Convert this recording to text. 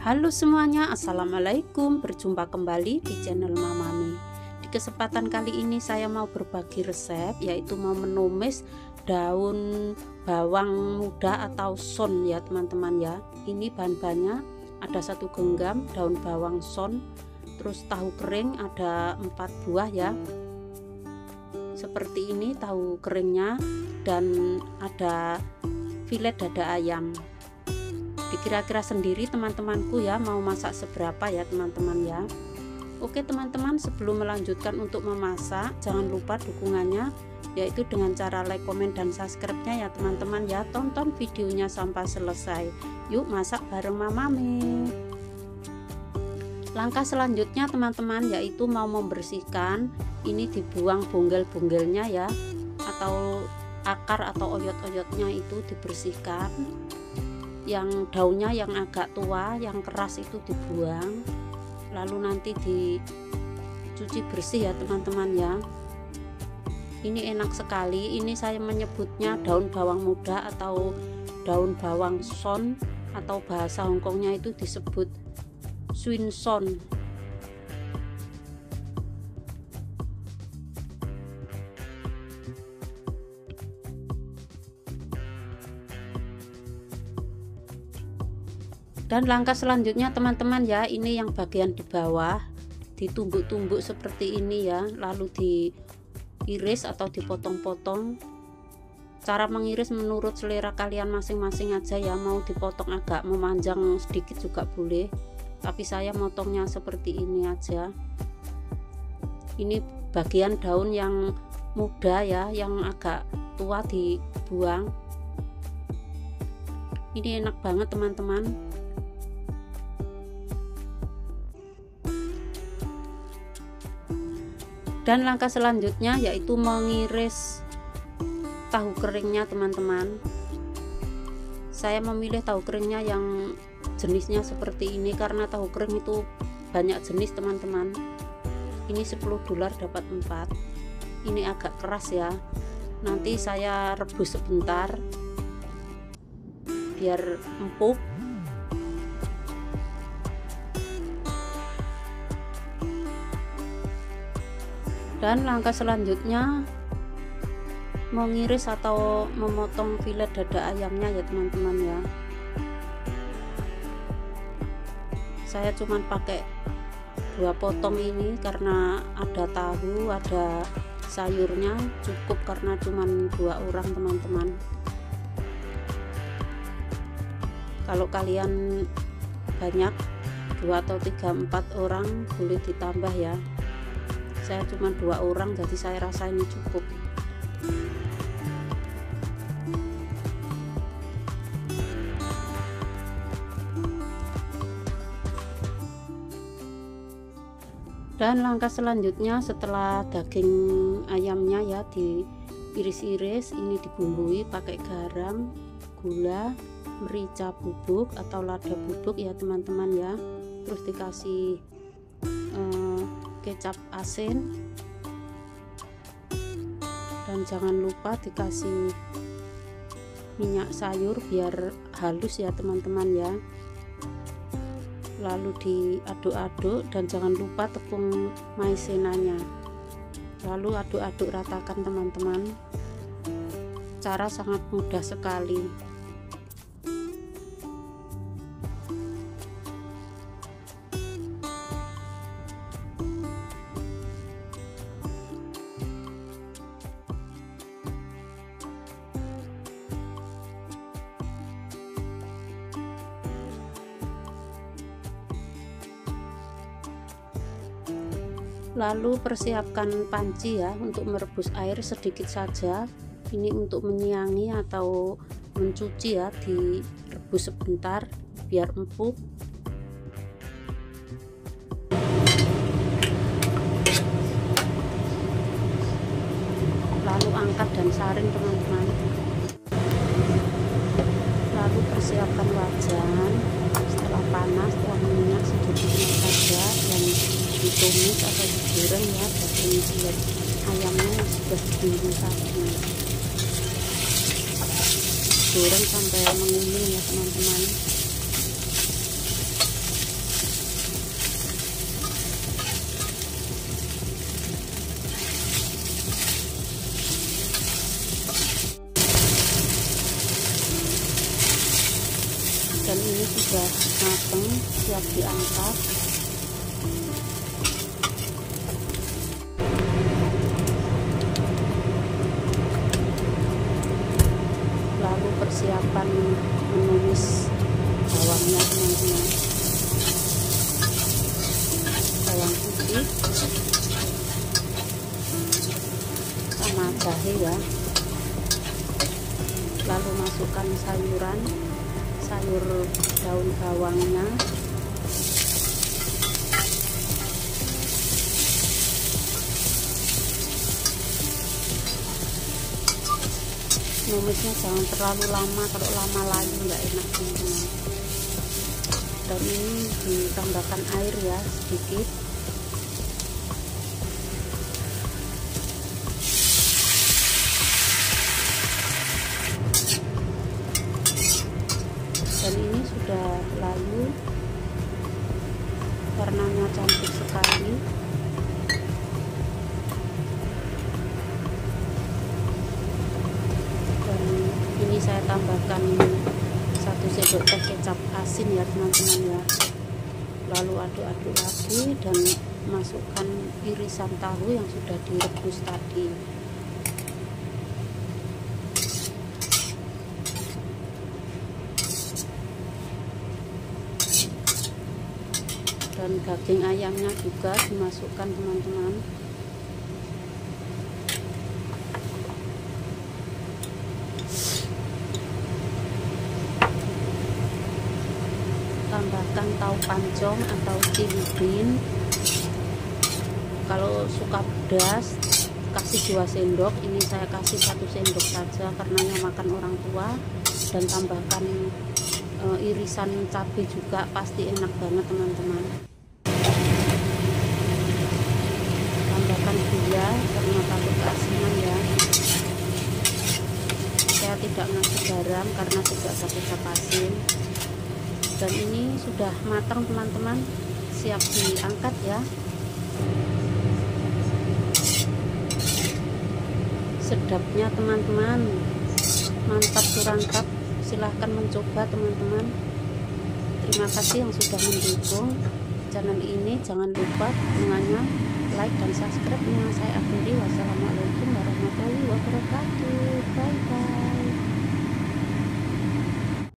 Halo semuanya, assalamualaikum. Berjumpa kembali di channel Mamami. Di kesempatan kali ini saya mau berbagi resep, yaitu mau menumis daun bawang muda atau son ya teman-teman ya. Ini bahan-bahannya ada 1 genggam daun bawang son, terus tahu kering ada 4 buah ya. Seperti ini tahu keringnya, dan ada filet dada ayam. Dikira-kira sendiri teman-temanku ya, mau masak seberapa ya teman-teman ya. Oke teman-teman, sebelum melanjutkan untuk memasak, jangan lupa dukungannya, yaitu dengan cara like, komen, dan subscribe-nya ya teman-teman ya. Tonton videonya sampai selesai. Yuk masak bareng Mamami. Langkah selanjutnya teman-teman, yaitu mau membersihkan. Ini dibuang bonggel-bonggelnya ya, atau akar atau oyot-oyotnya itu dibersihkan. Yang daunnya yang agak tua, yang keras itu dibuang, lalu nanti dicuci bersih ya teman-teman ya. Ini enak sekali, ini saya menyebutnya daun bawang muda atau daun bawang son, atau bahasa Hongkongnya itu disebut Swin son. Dan langkah selanjutnya teman-teman ya, ini yang bagian di bawah ditumbuk-tumbuk seperti ini ya, lalu diiris atau dipotong-potong. Cara mengiris menurut selera kalian masing-masing aja ya, mau dipotong agak memanjang sedikit juga boleh, tapi saya motongnya seperti ini aja. Ini bagian daun yang muda ya, yang agak tua dibuang. Ini enak banget teman-teman. Dan langkah selanjutnya yaitu mengiris tahu keringnya teman-teman. Saya memilih tahu keringnya yang jenisnya seperti ini karena tahu kering itu banyak jenis teman-teman. Ini $10 dapat 4. Ini agak keras ya, nanti saya rebus sebentar biar empuk. Dan langkah selanjutnya mengiris atau memotong filet dada ayamnya ya teman-teman ya. Saya cuman pakai 2 potong ini karena ada tahu, ada sayurnya, cukup karena cuman 2 orang teman-teman. Kalau kalian banyak 2 atau 3, 4 orang boleh ditambah ya. Saya cuma 2 orang, jadi saya rasa ini cukup. Dan langkah selanjutnya setelah daging ayamnya ya diiris-iris, ini dibumbui pakai garam, gula, merica bubuk atau lada bubuk ya teman-teman ya. Terus dikasih kecap asin, dan jangan lupa dikasih minyak sayur biar halus ya teman-teman ya. Lalu diaduk-aduk, dan jangan lupa tepung maizenanya. Lalu aduk-aduk ratakan teman-teman. Cara sangat mudah sekali. Lalu persiapkan panci ya untuk merebus air sedikit saja. Ini untuk menyiangi atau mencuci ya, direbus sebentar biar empuk. Lalu angkat dan saring teman-teman. Lalu persiapkan wajan. Setelah panas, tuang minyak sedikit saja dan ditumis atau digoreng ya daging filet ayamnya yang sudah dibumbu tadi. Goreng sampai menguning ya teman-teman. Dan ini sudah matang, siap diangkat. Lalu persiapan menumis bawangnya teman-teman. Bawang putih sama jahe ya. Lalu masukkan sayur daun bawangnya, numisnya jangan terlalu lama, kalau lama layu nggak enak teman-teman. Dan ini ditambahkan air ya sedikit. Dan ini sudah layu, warnanya cantik sekali. Dan ini saya tambahkan 1 sendok teh kecap asin ya teman-teman ya. Lalu aduk-aduk lagi dan masukkan irisan tahu yang sudah direbus tadi. Dan daging ayamnya juga dimasukkan teman-teman. Tambahkan tahu pancong atau ciwidin. Kalau suka pedas kasih 2 sendok, ini saya kasih 1 sendok saja karena yang makan orang tua. Dan tambahkan irisan cabai juga, pasti enak banget teman-teman. Tambahkan gula karena takut keasinan ya. Saya tidak ngasih garam karena tidak ada kecap asin. Dan ini sudah matang teman-teman, siap diangkat ya. Sedapnya teman-teman, mantap surantap. Silahkan mencoba teman-teman. Terima kasih yang sudah mendukung channel ini. Jangan lupa dukungannya, like dan subscribe-nya. Saya akhiri, wassalamualaikum warahmatullahi wabarakatuh. Bye bye.